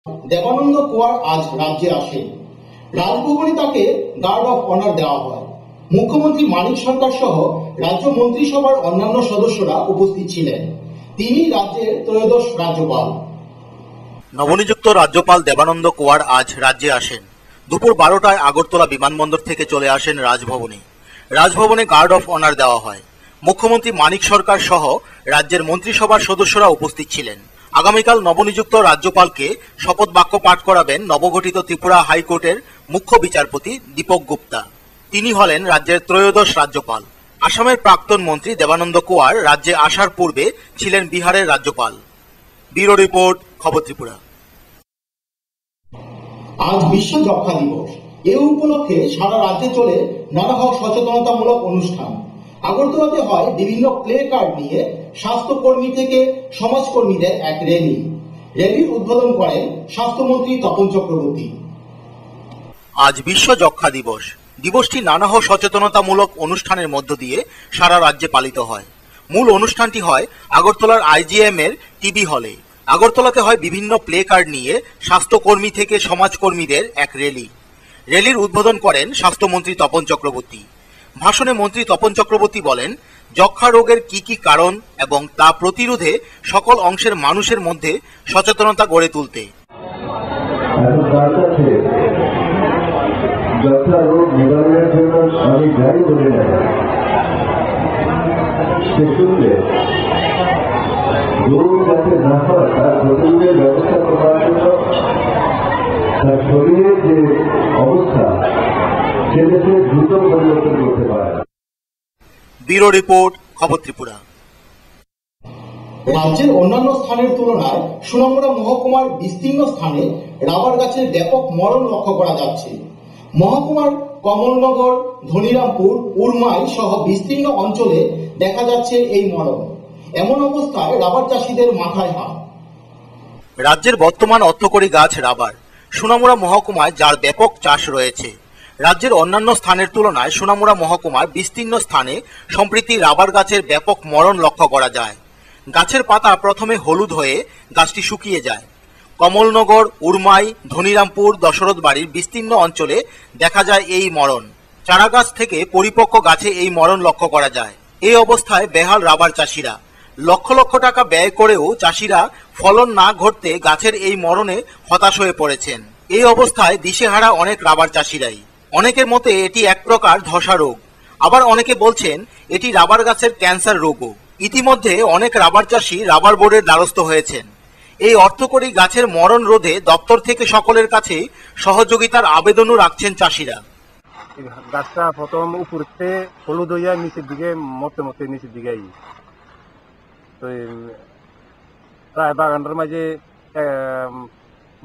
দেবানন্দ কুয়ার আজ রাজ্যে আসেন। রাজভবনে তাকে গার্ড অফ অনার দেওয়া হয়। মুখ্যমন্ত্রী মানিক সরকার সহ রাজ্য মন্ত্রিসভার অন্যান্য সদস্যরা উপস্থিত ছিলেন। তিনি রাজ্যের ত্রয়োদশ রাজ্যপাল। নবনিযুক্ত রাজ্যপাল দেবানন্দ কুয়ার আজ রাজ্যে আসেন। দুপুর 12টায় আগরতলা বিমানবন্দর থেকে চলে আসেন রাজভবনে। রাজভবনে গার্ড অফ অনার দেওয়া হয়। মুখ্যমন্ত্রী মানিক সরকার সহ রাজ্যের মন্ত্রিসভার সদস্যরা উপস্থিত ছিলেন। আগামীকাল নবনিযুক্ত রাজ্যপালকে শপথ বাক্য পাঠ করাবেন নবগঠিত ত্রিপুরা হাইকোর্টের মুখ্য বিচারপতি দীপক গুপ্তা। তিনি হলেন রাজ্যের ত্রয়োদশ রাজ্যপাল। আসামের প্রাক্তন মন্ত্রী দেবানন্দ কুয়ার রাজ্যে আসার পূর্বে ছিলেন বিহারের রাজ্যপাল। ব্যুরো রিপোর্ট, খবর ত্রিপুরা। আজ বিশ্ব যক্ষ্মা দিবস। এ উপলক্ষে সারা রাজ্যে চলে নানা সচেতনতামূলক অনুষ্ঠান। আগরতলাতে হয় বিভিন্ন প্লে কার্ড নিয়ে স্বাস্থ্যকর্মী থেকে সমাজকর্মীদের এক র্যালির উদ্বোধন করেন স্বাস্থ্যমন্ত্রী তপন চক্রবর্তী। আজ বিশ্ব যক্ষ্মা দিবস। দিবসটি নানা সচেতনতামূলক অনুষ্ঠানের মধ্য দিয়ে সারা রাজ্যে পালিত হয়। মূল অনুষ্ঠানটি হয় আগরতলার IGM এর টিভি হলে। আগরতলাতে হয় বিভিন্ন প্লে কার্ড নিয়ে স্বাস্থ্যকর্মী থেকে সমাজকর্মীদের এক র্যালির উদ্বোধন করেন স্বাস্থ্যমন্ত্রী তপন চক্রবর্তী। ভাষণে মন্ত্রী তপন চক্রবর্তী বলেন, যক্ষ্মা রোগের কি কি কারণ এবং তা প্রতিরোধে সকল অংশের মানুষের মধ্যে সচেতনতা গড়ে তুলতে। যক্ষ্মা রোগ নিবারণের জন্য অনেক গাড়ি বলে নেয়, সে শুনলে রোগ যাতে না হয় তার প্রতিরোধের ব্যবস্থা করার জন্য তার শরীরের যে অবস্থা সেটা সে দ্রুত পরিবর্তন করতে পারে। ব্যুরো রিপোর্ট, খবর ত্রিপুরা। রাজ্যের অন্যান্য স্থানের তুলনায় সোনামুড়া মহকুমার বিস্তীর্ণ স্থানে রাবার গাছের ব্যাপক মরণ লক্ষ্য করা যাচ্ছে। মহকুমার কমলনগর, ধনিরামপুর, উরমাই সহ বিস্তীর্ণ অঞ্চলে দেখা যাচ্ছে এই মরণ। এমন অবস্থায় রাবার চাষীদের মাথায় হাত। রাজ্যের বর্তমান অর্থকরী গাছ রাবার। সোনামুড়া মহকুমায় যার ব্যাপক চাষ রয়েছে। রাজ্যের অন্যান্য স্থানের তুলনায় সোনামুড়া মহকুমার বিস্তীর্ণ স্থানে সম্প্রতি রাবার গাছের ব্যাপক মরণ লক্ষ্য করা যায়। গাছের পাতা প্রথমে হলুদ হয়ে গাছটি শুকিয়ে যায়। কমলনগর, উরমাই, ধনিরামপুর, দশরথ বাড়ির বিস্তীর্ণ অঞ্চলে দেখা যায় এই মরণ। চারাগাছ থেকে পরিপক্ক গাছে এই মরণ লক্ষ্য করা যায়। এই অবস্থায় বেহাল রাবার চাষিরা। লক্ষ লক্ষ টাকা ব্যয় করেও চাষিরা ফলন না ঘটতে গাছের এই মরণে হতাশ হয়ে পড়েছেন। এই অবস্থায় দিশেহারা অনেক রাবার চাষিরাই। অনেকের মতে এটি এক প্রকার ধসা রোগ, আবার অনেকে বলছেন এটি রাবার গাছের ক্যান্সার রোগও। ইতিমধ্যে অনেক রাবার চাষি রাবার বোর্ডের দ্বারস্থ হয়েছেন। এই অর্থকরী গাছের মরণ রোধে দপ্তর থেকে সকলের কাছে সহযোগিতার আবেদনও রাখছেন চাষিরা। গাছটা প্রথম উপরতে হলুদ হইয়া নিচের দিকে মতে নিচের দিকে আই তো প্রায় বাগানটার মাঝে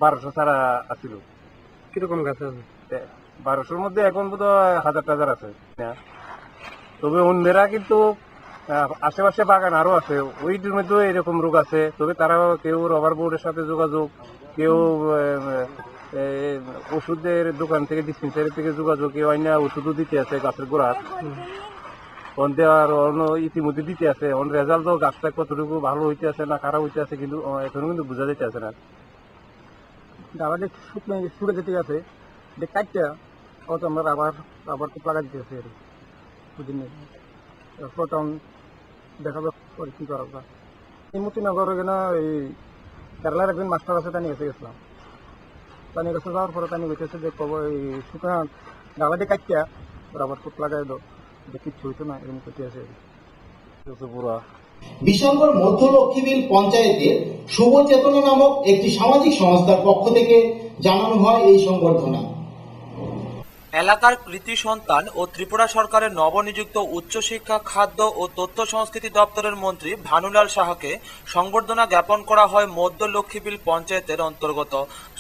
1200 চারা আছিল। কিরকম গাছ আছে? 1200-র মধ্যে এখন বোধ 1000 আছে। তবে অন্যেরা কিন্তু আশেপাশে বাগান আরো আছে, ওইটির মধ্যে এরকম রোগ আছে। তবে তারাও কেউ রাবার বোর্ডের সাথে যোগাযোগ, কেউ ওষুধের দোকান থেকে ডিসপেন্সারি থেকে যোগাযোগ, কেউ আইনা ওষুধও দিতে আছে গাছের গোড়ার দেওয়ার ইতিমধ্যে দিতে আছে। রেজাল্টও গাছটা কতটুকু ভালো হইতে আছে না খারাপ হইতে আছে কিন্তু এখনো কিন্তু বোঝা যেতে আছে না। রাবার শুকনো শুকে যেতে আছে কাটটা হয়তো আমরা রাবার তো লাগা দিতে আছে প্রথম দেখাবে কি করা যায়। মতিনগর এখানে এই কেরালার একজন মাস্টার আছে, তাই নিয়ে গেছিলাম। তাই নিয়ে গেছে যাওয়ার পরে তাই নিয়ে গেছে যে কব এই শুকনা গালাটি কাটটা রাবার ফুট লাগাই দো, কিচ্ছু হইতো না, এরকম করতে আছে পুরা। বিশালগড় মধ্য লক্ষ্মীবিল পঞ্চায়েতের শুভ চেতনা নামক একটি সামাজিক সংস্থার পক্ষ থেকে জানানো হয় এই সংবর্ধনা। এলাকার কৃতি সন্তান ও ত্রিপুরা সরকারের নবনিযুক্ত উচ্চশিক্ষা, খাদ্য ও তথ্য সংস্কৃতি দপ্তরের মন্ত্রী ভানুলাল সাহাকে সংবর্ধনা জ্ঞাপন করা হয় মধ্য লক্ষ্মীবিল পঞ্চায়েতের অন্তর্গত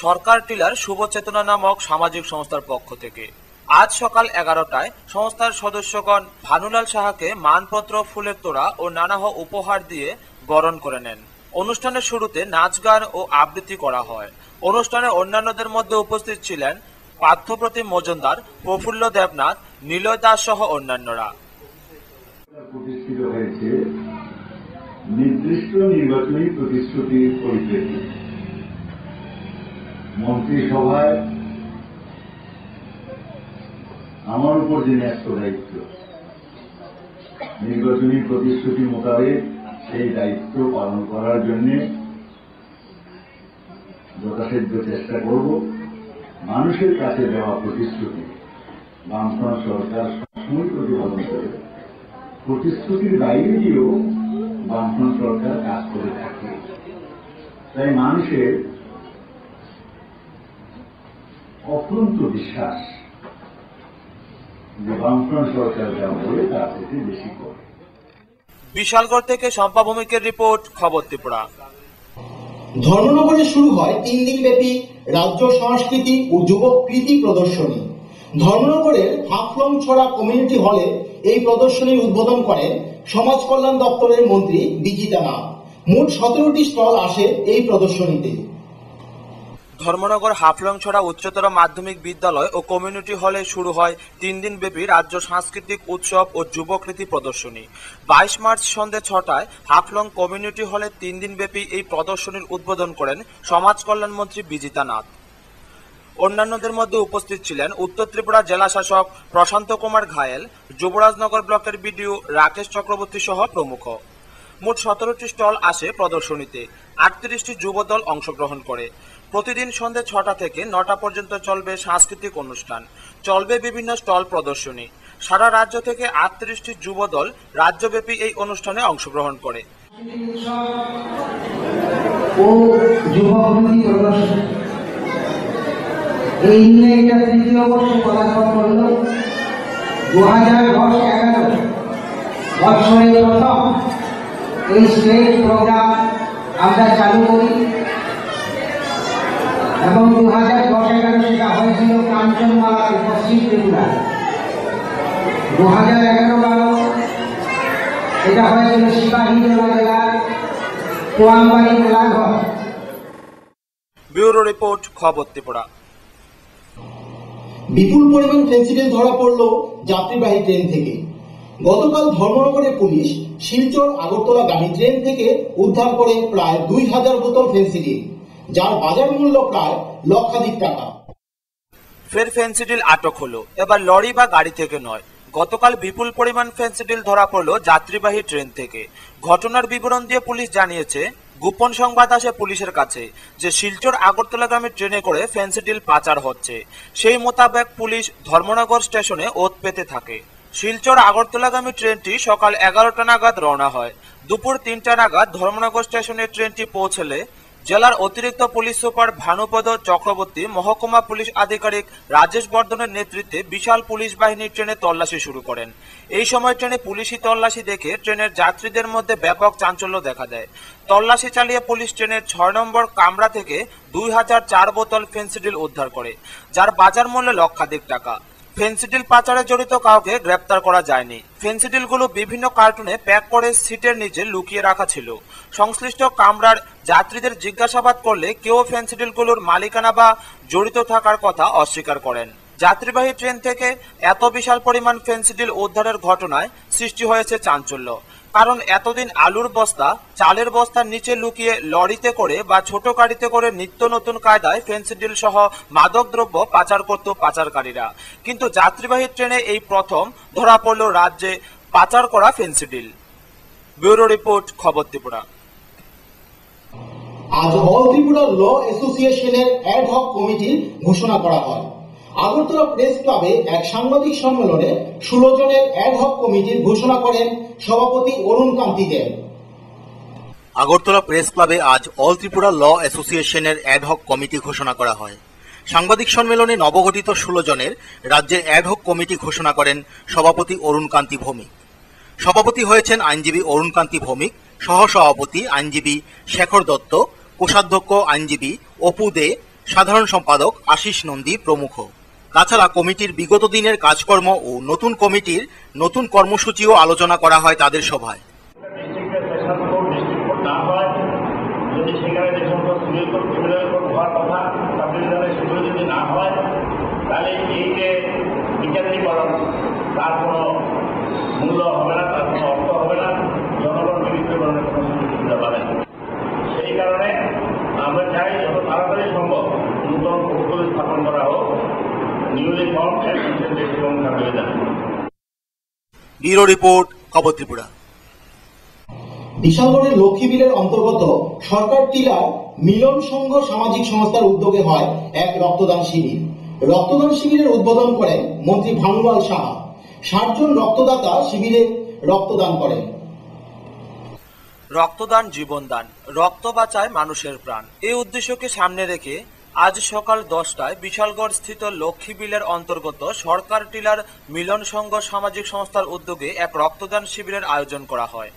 সরকার টিলার শুভ চেতনা নামক সামাজিক সংস্থার পক্ষ থেকে। আজ সকাল 11টায় সংস্থার সদস্যগণ ভানুলাল সাহাকে মানপত্র, ফুলের তোড়া ও নানা উপহার দিয়ে বরণ করে নেন। অনুষ্ঠানের শুরুতে নাচ গান ও আবৃত্তি করা হয়। অনুষ্ঠানে অন্যান্যদের মধ্যে উপস্থিত ছিলেন পার্থপ্রতিম মজুমদার, প্রফুল্ল দেবনাথ, নিলয় দাস সহ অন্যান্যরা। প্রতিষ্ঠিত হয়েছে নির্দিষ্ট নির্বাচনী প্রতিশ্রুতির পরিপ্রেক্ষিতে। মন্ত্রিসভায় আমার উপর যে ন্যস্ত দায়িত্ব, নির্বাচনী প্রতিশ্রুতি মোতাবেক সেই দায়িত্ব পালন করার জন্য যথাসাধ্য চেষ্টা করব। মানুষের কাছে দেওয়া প্রতিশ্রুতি বামফ্রন্ট সরকার সবসময় প্রতিপালন করে, প্রতিশ্রুতির বাইরে গিয়েও বামফ্রন্ট সরকার কাজ করে থাকে। তাই মানুষের অফুরন্ত বিশ্বাস যে বামফ্রন্ট সরকার যা বলে তার থেকে বেশি করে। বিশালগড় থেকে শম্পা ভৌমিকের রিপোর্ট, খবর ত্রিপুরা। ধর্মনগরে শুরু হয় 3 দিনব্যাপী রাজ্য সংস্কৃতি ও যুবক কৃতি প্রদর্শনী। ধর্মনগরের হাফলংছড়া কমিউনিটি হলে এই প্রদর্শনীর উদ্বোধন করেন সমাজ কল্যাণ দপ্তরের মন্ত্রী বিজিতা নাথ। মোট 17টি স্টল আসে এই প্রদর্শনীতে। ধর্মনগর হাফলংছড়া উচ্চতর মাধ্যমিক বিদ্যালয় ও কমিউনিটি হলে শুরু হয় 3 দিনব্যাপী রাজ্য সাংস্কৃতিক উৎসব ও যুবকৃতি প্রদর্শনী। 22 মার্চ সন্ধ্যে 6টায় হাফলং কমিউনিটি হলে 3 দিনব্যাপী এই প্রদর্শনীর উদ্বোধন করেন সমাজ কল্যাণ মন্ত্রী বিজিতা নাথ। অন্যান্যদের মধ্যে উপস্থিত ছিলেন উত্তর ত্রিপুরা জেলা শাসক প্রশান্ত কুমার ঘায়েল, যুবরাজনগর ব্লকের বিডিও রাকেশ চক্রবর্তী সহ প্রমুখ। মোট 17টি স্টল আসে প্রদর্শনীতে। 38টি যুবদল অংশগ্রহণ করে। প্রতিদিন সন্ধ্যে 6টা থেকে 9টা পর্যন্ত চলবে সাংস্কৃতিক অনুষ্ঠান, চলবে বিভিন্ন স্টল প্রদর্শনী। সারা রাজ্য থেকে 38টি যুবদল রাজ্যব্যাপী এই অনুষ্ঠানে অংশগ্রহণ করে। এই নিয়ে এটা তৃতীয় বর্ষ পদার্পণ করল। 2010-11 বছরে প্রথম এই স্টেজ প্রোগ্রাম আমরা চালু করি এবং 2010-11 সেটা হয়েছিল কাঞ্চনমালার পশ্চিম ত্রিপুরা। 2011-12 এটা হয়েছিল সিপাহীজলা জেলার কোয়ামবাড়ি মেলাঘর। ব্যুরো রিপোর্ট, খবর ত্রিপুরা। বিপুল পরিমাণ ফেন্সিডিল ধরা পড়ল যাত্রীবাহী ট্রেন থেকে। গতকাল ধর্মনগরে পুলিশ শিলচর আগরতলাগামী ট্রেন থেকে উদ্ধার করে প্রায় 2000 বোতল ফেন্সিডিল, যার বাজার মূল্য প্রায় লক্ষাধিক টাকা। ফের ফেন্সিডিল আটক হলো, এবার লরি বা গাড়ি থেকে নয়। গতকাল বিপুল পরিমাণ ফেন্সিডিল ধরা পড়ল যাত্রীবাহী ট্রেন থেকে। ঘটনার বিবরণ দিয়ে পুলিশ জানিয়েছে, গোপন সংবাদ আসে পুলিশের কাছে যে শিলচর আগরতলাগামী ট্রেনে করে ফেন্সিডিল পাচার হচ্ছে। সেই মোতাবেক পুলিশ ধর্মনগর স্টেশনে ওত পেতে থাকে। শিলচর আগরতলাগামী ট্রেনটি সকাল 11টা নাগাদ রওনা হয়। দুপুর 3টা নাগাদ ধর্মনগর স্টেশনে ট্রেনটি পৌঁছলে জেলার অতিরিক্ত পুলিশ সুপার ভানুপদ চক্রবর্তী, মহকুমা পুলিশ আধিকারিক রাজেশ বর্ধনের নেতৃত্বে বিশাল পুলিশ বাহিনী ট্রেনে তল্লাশি শুরু করেন। এই সময় ট্রেনে পুলিশি তল্লাশি দেখে ট্রেনের যাত্রীদের মধ্যে ব্যাপক চাঞ্চল্য দেখা দেয়। তল্লাশি চালিয়ে পুলিশ ট্রেনের 6 নম্বর কামরা থেকে 2004 বোতল ফেন্সিডিল উদ্ধার করে, যার বাজার মূল্য লক্ষাধিক টাকা। ফেন্সিডিল পাচারে জড়িত কাউকে গ্রেপ্তার করা যায়নি। ফেন্সিডিলগুলো বিভিন্ন কার্টুনে প্যাক করে সিটের নিচে লুকিয়ে রাখা ছিল। সংশ্লিষ্ট কামরার যাত্রীদের জিজ্ঞাসাবাদ করলে কেউ ফেন্সিডিলগুলোর মালিকানা বা জড়িত থাকার কথা অস্বীকার করেন। যাত্রীবাহী ট্রেন থেকে এত বিশাল পরিমাণ ফেন্সিডিল উদ্ধারের ঘটনায় সৃষ্টি হয়েছে চাঞ্চল্য। কারণ এতদিন আলুর বস্তা, চালের বস্তার নিচে লুকিয়ে লরিতে করে বা ছোট গাড়িতে করে নিত্য নতুন কায়দায় ফেন্সিডিল সহ মাদক দ্রব্য পাচার করত পাচারকারীরা। কিন্তু যাত্রীবাহী ট্রেনে এই প্রথম ধরা পড়ল রাজ্যে পাচার করা ফেন্সিডিল। ব্যুরো রিপোর্ট, খবর ত্রিপুরা। আজ অল ত্রিপুরা ল অ্যাসোসিয়েশনের অ্যাড হক কমিটির ঘোষণা করা হয়। আগরতলা প্রেস ক্লাবে এক সাংবাদিক সম্মেলনে 16 জনের অ্যাড হক কমিটির ঘোষণা করেন সভাপতি অরুণ কান্তি দেব। আগরতলা প্রেস ক্লাবে আজ অল ত্রিপুরা ল অ্যাসোসিয়েশনের অ্যাড হক কমিটি ঘোষণা করা হয়। সাংবাদিক সম্মেলনে নবগঠিত 16 জনের রাজ্যের অ্যাড হক কমিটি ঘোষণা করেন সভাপতি অরুণ কান্তি ভৌমিক। সভাপতি হয়েছেন আইনজীবী অরুণ কান্তি ভৌমিক, সহসভাপতি আইনজীবী শেখর দত্ত, কোষাধ্যক্ষ আইনজীবী অপু দে, সাধারণ সম্পাদক আশিস নন্দী প্রমুখ। তাছাড়া কমিটির বিগত দিনের কাজকর্ম ও নতুন কমিটির নতুন কর্মসূচিও আলোচনা করা হয় তাদের সভায়। তার কোনো মূল্য হবে না, তার কোনো অর্থ হবে না, জনগণ বিভিন্ন ধরনের কোনো সুযোগ সুবিধা পাবে। সেই কারণে আমরা চাই যত তাড়াতাড়ি সম্ভব নূতন স্থাপন করা হোক। নিউলি ফর্ম অ্যান্ড ইনসেন্টিভ সংখ্যা হয়ে যাবে। ব্যুরো রিপোর্ট, খবর ত্রিপুরা। বিশালগড়ের লক্ষ্মী বিলের অন্তর্গত সরকার টিলার মিলন সংঘ সামাজিক সংস্থার উদ্যোগে হয় এক রক্তদান শিবির। রক্তদান শিবিরের উদ্বোধন করেন মন্ত্রী ভানুলাল সাহা। 60 জন রক্তদাতা শিবিরে রক্তদান করেন। রক্তদান জীবনদান, রক্ত বাঁচায় মানুষের প্রাণ, এই উদ্দেশ্যকে সামনে রেখে আজ সকাল 10টায় বিশালগড় স্থিত লক্ষ্মী বিলের অন্তর্গত সরকার টিলার মিলন সংঘ সামাজিক সংস্থার উদ্যোগে এক রক্তদান শিবিরের আয়োজন করা হয়।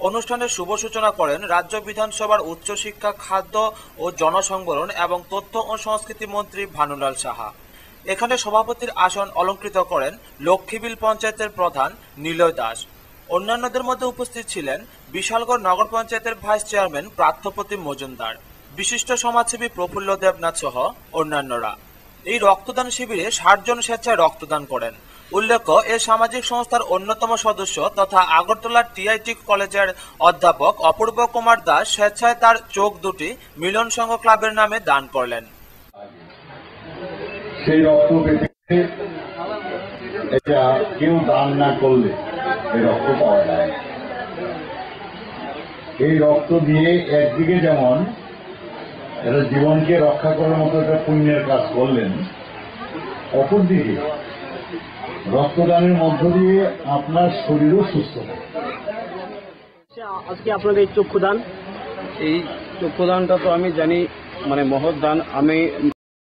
অনুষ্ঠানের শুভ সূচনা করেন রাজ্য বিধানসভার উচ্চশিক্ষা, খাদ্য ও জনসংবরণ এবং তথ্য ও সংস্কৃতি মন্ত্রী ভানুলাল সাহা। এখানে সভাপতির আসন অলঙ্কৃত করেন লক্ষ্মীবিল পঞ্চায়েতের প্রধান নিলয় দাস। অন্যান্যদের মধ্যে উপস্থিত ছিলেন বিশালগড় নগর পঞ্চায়েতের ভাইস চেয়ারম্যান প্রার্থপতি মজুমদার, বিশিষ্ট সমাজসেবী প্রফুল্ল দেবনাথ সহ অন্যান্যরা। এই রক্তদান শিবিরে 60 জন স্বেচ্ছায় রক্তদান করেন। উল্লেখ্য, এই সামাজিক সংস্থার অন্যতম সদস্য তথা আগরতলার টিআইটি কলেজের অধ্যাপক অপূর্ব কুমার দাস স্বেচ্ছায় তার চোখ দুটি মিলন সংঘ ক্লাবের নামে দান করলেন। সেই রক্ত পেতে এটা কেউ দান না করলে এই রক্ত পাওয়া যায়। এই রক্ত দিয়ে একদিকে যেমন এটা জীবনকে রক্ষা করার মতো একটা পুণ্যের কাজ করলেন, অপরদিকে রক্তদানের মধ্য দিয়ে আপনার শরীরও সুস্থ হবে। আজকে আপনাদের এই চক্ষুদান, এই চক্ষুদানটা তো আমি জানি মানে মহৎ দান। আমি